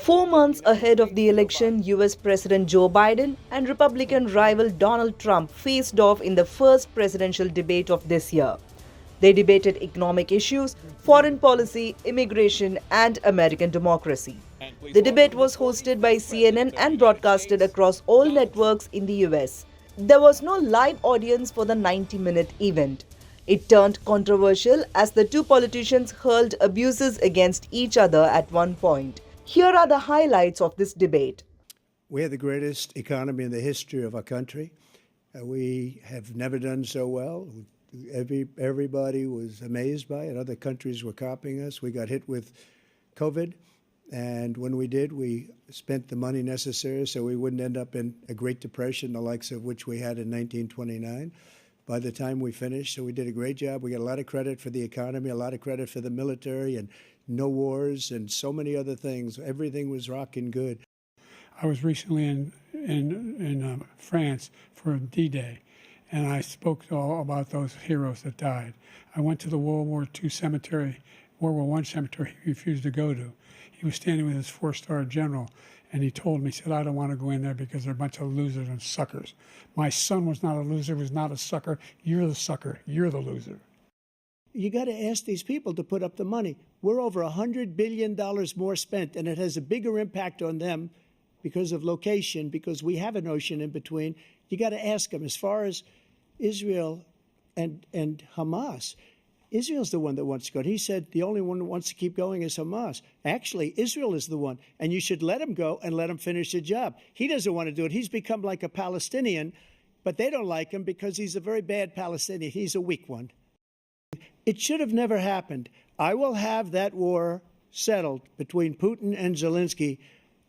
4 months ahead of the election, US President Joe Biden and Republican rival Donald Trump faced off in the first presidential debate of this year. They debated economic issues, foreign policy, immigration, and American democracy. The debate was hosted by CNN and broadcasted across all networks in the US. There was no live audience for the 90-minute event. It turned controversial as the two politicians hurled abuses against each other at one point. Here are the highlights of this debate. We have the greatest economy in the history of our country. We have never done so well. Everybody was amazed by it. Other countries were copying us. We got hit with COVID, and when we did, we spent the money necessary so we wouldn't end up in a Great Depression, the likes of which we had in 1929. By the time we finished, so we did a great job. We got a lot of credit for the economy, a lot of credit for the military, and no wars, and so many other things. Everything was rocking good. I was recently in France for D-Day, and I spoke all about those heroes that died. I went to the World War II cemetery, World War I cemetery he refused to go to. He was standing with his four-star general, and he told me, he said, I don't want to go in there because they're a bunch of losers and suckers. My son was not a loser, was not a sucker. You're the sucker. You're the loser. You got to ask these people to put up the money. We're over $100 billion more spent, and it has a bigger impact on them because of location, because we have an ocean in between. You got to ask them. As far as Israel and Hamas, Israel's the one that wants to go. He said the only one that wants to keep going is Hamas. Actually, Israel is the one, and you should let him go and let him finish the job. He doesn't want to do it. He's become like a Palestinian, but they don't like him because he's a very bad Palestinian. He's a weak one. It should have never happened. I will have that war settled between Putin and Zelensky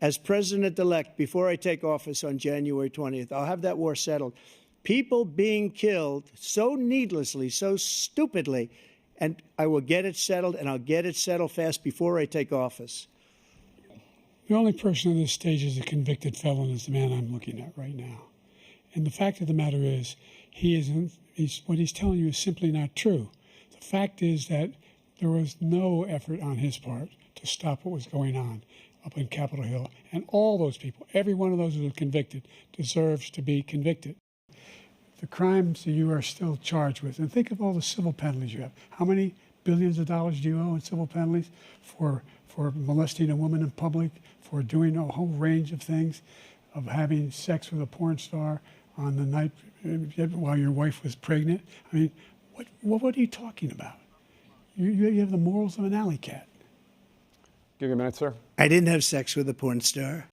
as president-elect before I take office on January 20th. I'll have that war settled. People being killed so needlessly, so stupidly, and I will get it settled, and I'll get it settled fast before I take office. The only person on this stage is a convicted felon is the man I'm looking at right now. And the fact of the matter is, what he's telling you is simply not true. The fact is that there was no effort on his part to stop what was going on up in Capitol Hill. And all those people, every one of those who were convicted, deserves to be convicted. The crimes that you are still charged with, and think of all the civil penalties you have. How many billions of dollars do you owe in civil penalties for molesting a woman in public, for doing a whole range of things, of having sex with a porn star on the night while your wife was pregnant? I mean, what are you talking about? You have the morals of an alley cat. Give you a minute, sir. I didn't have sex with a porn star.